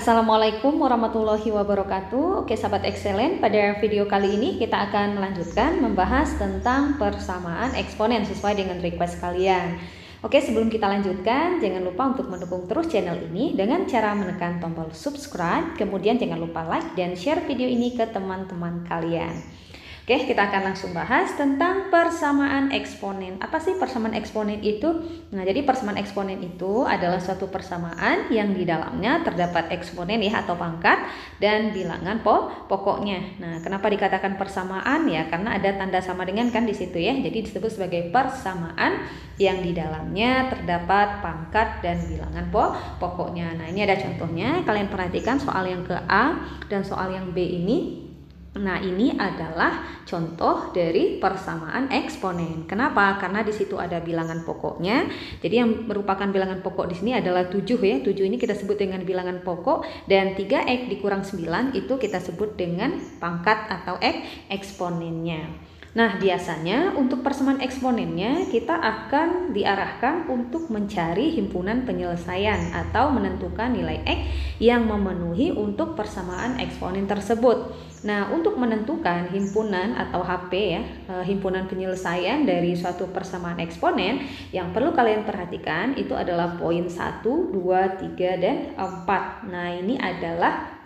Assalamualaikum warahmatullahi wabarakatuh. Oke sahabat excellent, pada video kali ini kita akan melanjutkan membahas tentang persamaan eksponen sesuai dengan request kalian. Oke, sebelum kita lanjutkan, jangan lupa untuk mendukung terus channel ini dengan cara menekan tombol subscribe, kemudian jangan lupa like dan share video ini ke teman-teman kalian. Oke, kita akan langsung bahas tentang persamaan eksponen. Apa sih persamaan eksponen itu? Nah, jadi persamaan eksponen itu adalah suatu persamaan yang di dalamnya terdapat eksponen ya atau pangkat dan bilangan pokoknya. Nah, kenapa dikatakan persamaan ya? Karena ada tanda sama dengan kan di situ ya. Jadi disebut sebagai persamaan yang di dalamnya terdapat pangkat dan bilangan pokoknya. Nah, ini ada contohnya. Kalian perhatikan soal yang ke A dan soal yang B ini. Nah, ini adalah contoh dari persamaan eksponen. Kenapa? Karena di situ ada bilangan pokoknya. Jadi yang merupakan bilangan pokok di sini adalah 7 ya. 7 ini kita sebut dengan bilangan pokok dan 3x dikurang 9 itu kita sebut dengan pangkat atau eksponennya. Nah, biasanya untuk persamaan eksponennya kita akan diarahkan untuk mencari himpunan penyelesaian atau menentukan nilai X yang memenuhi untuk persamaan eksponen tersebut. Nah, untuk menentukan himpunan atau HP ya, himpunan penyelesaian dari suatu persamaan eksponen, yang perlu kalian perhatikan itu adalah poin 1, 2, 3, dan 4. Nah, ini adalah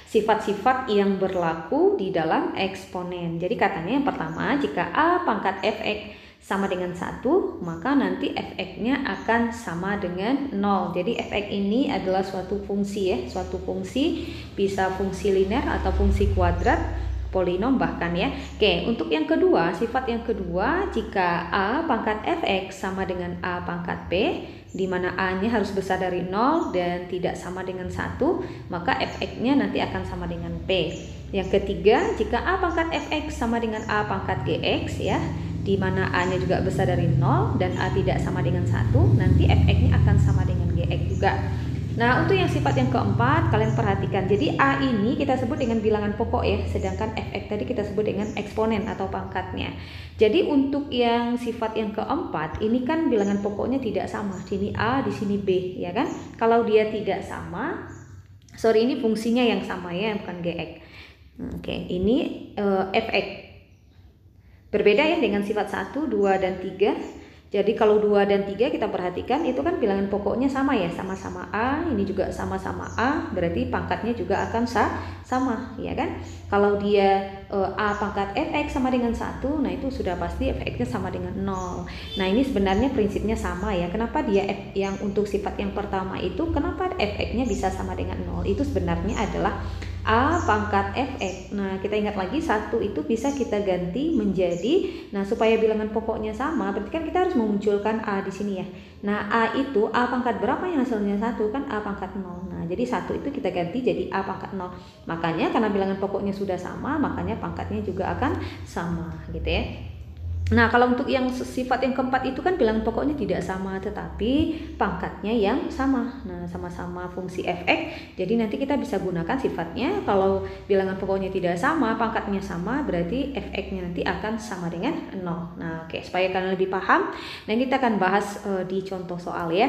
sifat-sifat yang berlaku di dalam eksponen. Jadi katanya yang pertama, jika A pangkat fx sama dengan 1, maka nanti fx-nya akan sama dengan 0. Jadi fx ini adalah suatu fungsi ya, suatu fungsi bisa fungsi linear atau fungsi kuadrat, polinom bahkan ya. Oke, untuk yang kedua, sifat yang kedua, jika A pangkat fx sama dengan A pangkat p, di mana A-nya harus besar dari 0 dan tidak sama dengan 1, maka fx-nya nanti akan sama dengan P. Yang ketiga, jika A pangkat fx sama dengan A pangkat gx ya, di mana A-nya juga besar dari 0 dan A tidak sama dengan 1, nanti fx-nya akan sama dengan gx juga. Nah, untuk yang sifat yang keempat, kalian perhatikan. Jadi A ini kita sebut dengan bilangan pokok ya, sedangkan fx tadi kita sebut dengan eksponen atau pangkatnya. Jadi untuk yang sifat yang keempat, ini kan bilangan pokoknya tidak sama. Di sini A, di sini B, ya kan? Kalau dia tidak sama, ini fungsinya yang sama ya, bukan gx. Oke, ini fx. Berbeda ya dengan sifat 1, 2, dan 3. Jadi kalau 2 dan 3 kita perhatikan itu kan bilangan pokoknya sama ya, sama-sama A, ini juga sama-sama A, berarti pangkatnya juga akan sama, ya kan? Kalau dia A pangkat fx sama dengan 1, nah itu sudah pasti fx-nya sama dengan 0. Nah, ini sebenarnya prinsipnya sama ya. Kenapa dia yang untuk sifat yang pertama itu, kenapa fx-nya bisa sama dengan 0? Itu sebenarnya adalah A pangkat fx. Nah, kita ingat lagi 1 itu bisa kita ganti menjadi, nah supaya bilangan pokoknya sama, berarti kan kita harus memunculkan A di sini ya. Nah, A itu A pangkat berapa yang hasilnya 1 kan A pangkat 0. Nah, jadi 1 itu kita ganti jadi A pangkat 0. Makanya karena bilangan pokoknya sudah sama, makanya pangkatnya juga akan sama gitu ya. Nah, kalau untuk yang sifat yang keempat itu kan bilangan pokoknya tidak sama, tetapi pangkatnya yang sama. Nah, sama-sama fungsi fx, jadi nanti kita bisa gunakan sifatnya. Kalau bilangan pokoknya tidak sama, pangkatnya sama, berarti fx-nya nanti akan sama dengan 0. Nah, oke, supaya kalian lebih paham, nah kita akan bahas di contoh soal ya.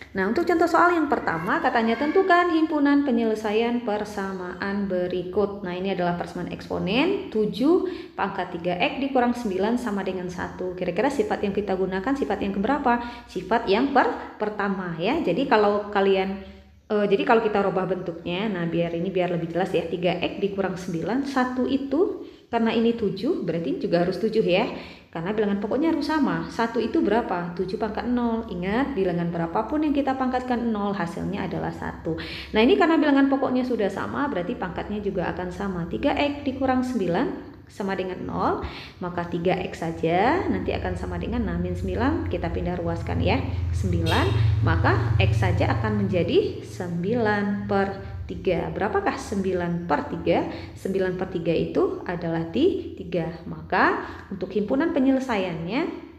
Nah, untuk contoh soal yang pertama, katanya tentukan himpunan penyelesaian persamaan berikut. Nah, ini adalah persamaan eksponen 7 pangkat 3x dikurang 9 sama dengan 1. Kira-kira sifat yang kita gunakan sifat yang keberapa? Sifat yang pertama ya. Jadi kalau kalian kalau kita rubah bentuknya, nah biar lebih jelas ya, 3x dikurang 9, 1 itu karena ini 7, berarti juga harus 7 ya. Karena bilangan pokoknya harus sama. 1 itu berapa? 7 pangkat 0. Ingat, bilangan berapapun yang kita pangkatkan 0, hasilnya adalah 1. Nah, ini karena bilangan pokoknya sudah sama, berarti pangkatnya juga akan sama. 3x dikurang 9 sama dengan 0, maka 3x saja nanti akan sama dengan min 9, kita pindah ruaskan ya, 9, maka x saja akan menjadi 9 per 3. Berapakah 9 per 3? 9 per 3 itu adalah 3. Maka untuk himpunan penyelesaiannya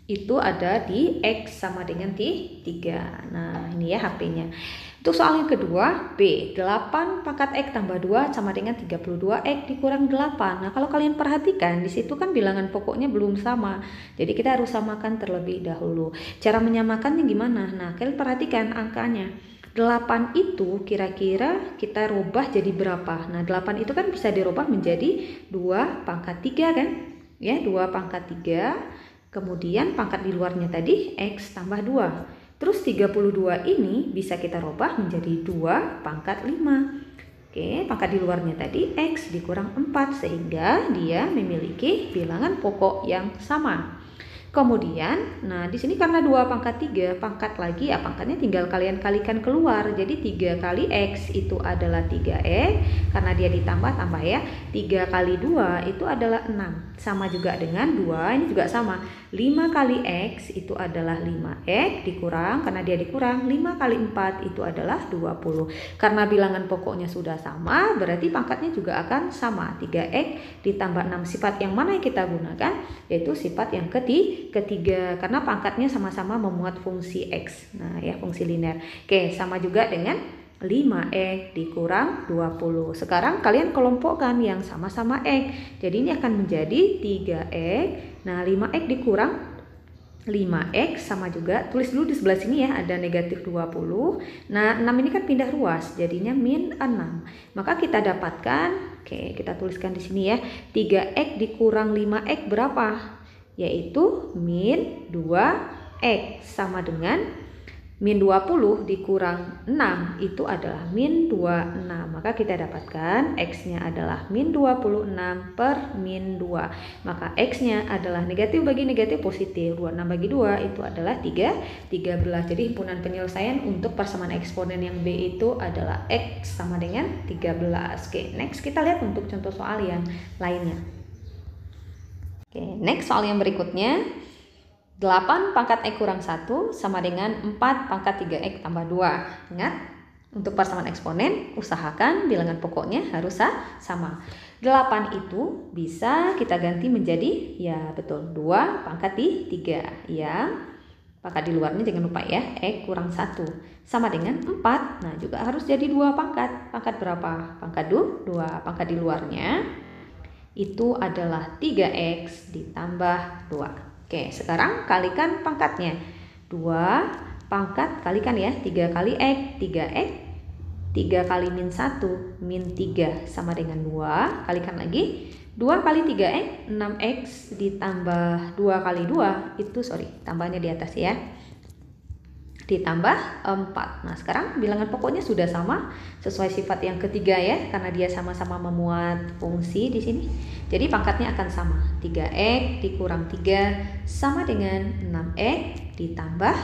itu ada di X sama dengan 3. Nah, ini ya HP-nya. Untuk soal yang kedua, B. 8 pangkat X tambah 2 sama dengan 32X dikurang 8. Nah, kalau kalian perhatikan, di situ kan bilangan pokoknya belum sama. Jadi kita harus samakan terlebih dahulu. Cara menyamakannya gimana? Nah, kalian perhatikan angkanya. 8 itu kira-kira kita rubah jadi berapa? Nah, 8 itu kan bisa dirubah menjadi 2 pangkat 3 kan? Ya, 2 pangkat 3. Kemudian pangkat di luarnya tadi X tambah 2. Terus 32 ini bisa kita rubah menjadi 2 pangkat 5. Oke, pangkat di luarnya tadi X dikurang 4 sehingga dia memiliki bilangan pokok yang sama. Kemudian, nah di sini karena 2 pangkat 3, pangkat lagi ya pangkatnya tinggal kalian kalikan keluar. Jadi 3 kali X itu adalah 3X, karena dia ditambah-tambah ya. 3 kali 2 itu adalah 6. Sama juga dengan 2, ini juga sama. 5 kali X itu adalah 5X dikurang, karena dia dikurang 5 kali 4 itu adalah 20. Karena bilangan pokoknya sudah sama, berarti pangkatnya juga akan sama. 3X ditambah 6, sifat yang mana yang kita gunakan? Yaitu sifat yang ketiga, karena pangkatnya sama-sama memuat fungsi X. Nah ya, fungsi linear. Oke, sama juga dengan 5X dikurang 20. Sekarang kalian kelompokkan yang sama-sama X. Jadi ini akan menjadi 3X. Nah 5X dikurang 5X sama juga, tulis dulu di sebelah sini ya, ada negatif 20. Nah 6 ini kan pindah ruas, jadinya min 6. Maka kita dapatkan, oke kita tuliskan di sini ya, 3X dikurang 5X berapa? Yaitu min 2X, sama dengan min 20 dikurang 6 itu adalah min 26. Maka kita dapatkan X-nya adalah min 26 per min 2. Maka X-nya adalah negatif bagi negatif positif. 26 bagi 2 itu adalah 13. Jadi himpunan penyelesaian untuk persamaan eksponen yang B itu adalah X sama dengan 13. Oke, next kita lihat untuk contoh soal yang lainnya. Oke, next soal yang berikutnya. 8 pangkat X kurang 1 sama dengan 4 pangkat 3X tambah 2. Ingat, untuk persamaan eksponen, usahakan bilangan pokoknya harus sama. 8 itu bisa kita ganti menjadi, ya betul, 2 pangkat 3. Ya, pangkat di luarnya jangan lupa ya, X kurang 1. Sama dengan 4, nah juga harus jadi 2 pangkat. Pangkat berapa? Pangkat 2. Pangkat di luarnya itu adalah 3X ditambah 2. Oke, sekarang kalikan pangkatnya. 2 pangkat kalikan ya, 3 kali X, 3X. 3 kali min 1, min 3 sama dengan 2. Kalikan lagi. 2 kali 3X, 6X ditambah 2 kali 2. Itu, tambahnya di atas ya. Ditambah 4. Nah, sekarang bilangan pokoknya sudah sama sesuai sifat yang ketiga ya, karena dia sama-sama memuat fungsi di sini. Jadi pangkatnya akan sama. 3X dikurang 3 sama dengan 6X ditambah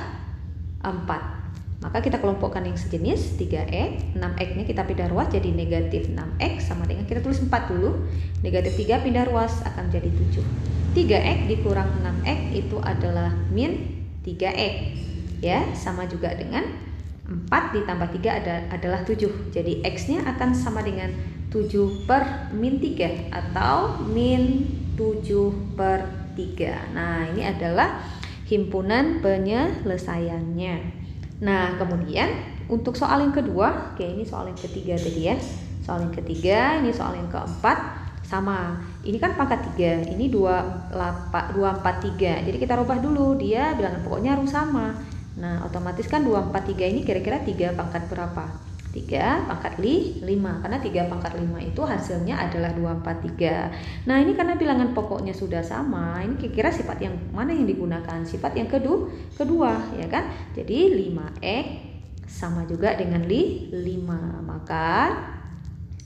4. Maka kita kelompokkan yang sejenis 3X, 6X-nya kita pindah ruas jadi negatif 6X sama dengan, kita tulis 4 dulu. Negatif 3 pindah ruas akan jadi 7. 3X dikurang 6X itu adalah min 3X. Ya, sama juga dengan 4 ditambah 3 adalah 7. Jadi X-nya akan sama dengan 7 per min 3 atau min 7 per 3. Nah, ini adalah himpunan penyelesaiannya. Nah, kemudian untuk soal yang kedua, oke ini soal yang ketiga tadi ya. Soal yang ketiga, ini soal yang keempat. Sama, ini kan pangkat 3, ini 243. Jadi kita rubah dulu, dia bilangan pokoknya harus sama. Nah, otomatis kan 243 ini kira-kira 3 pangkat berapa? 3 pangkat 5, karena 3 pangkat 5 itu hasilnya adalah 243. Nah, ini karena bilangan pokoknya sudah sama, ini kira-kira sifat yang mana yang digunakan? Sifat yang kedua, ya kan? Jadi 5X sama juga dengan 5, maka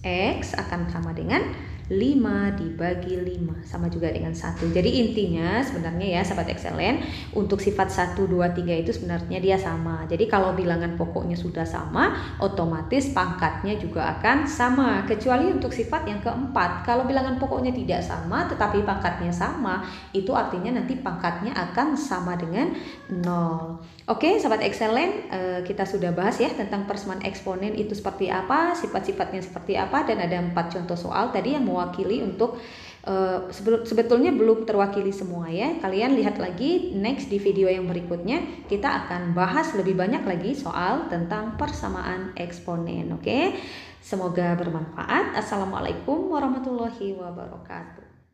X akan sama dengan 5 dibagi 5 sama juga dengan 1. Jadi intinya sebenarnya ya sahabat excellent, untuk sifat 1, 2, 3 itu sebenarnya dia sama. Jadi kalau bilangan pokoknya sudah sama, otomatis pangkatnya juga akan sama. Kecuali untuk sifat yang keempat, kalau bilangan pokoknya tidak sama tetapi pangkatnya sama, itu artinya nanti pangkatnya akan sama dengan 0. Oke sahabat excellent, kita sudah bahas ya tentang persamaan eksponen itu seperti apa, sifat-sifatnya seperti apa, dan ada 4 contoh soal tadi yang mewakili untuk sebetulnya belum terwakili semua ya. Kalian lihat lagi next di video yang berikutnya, kita akan bahas lebih banyak lagi soal tentang persamaan eksponen. Oke, semoga bermanfaat. Assalamualaikum warahmatullahi wabarakatuh.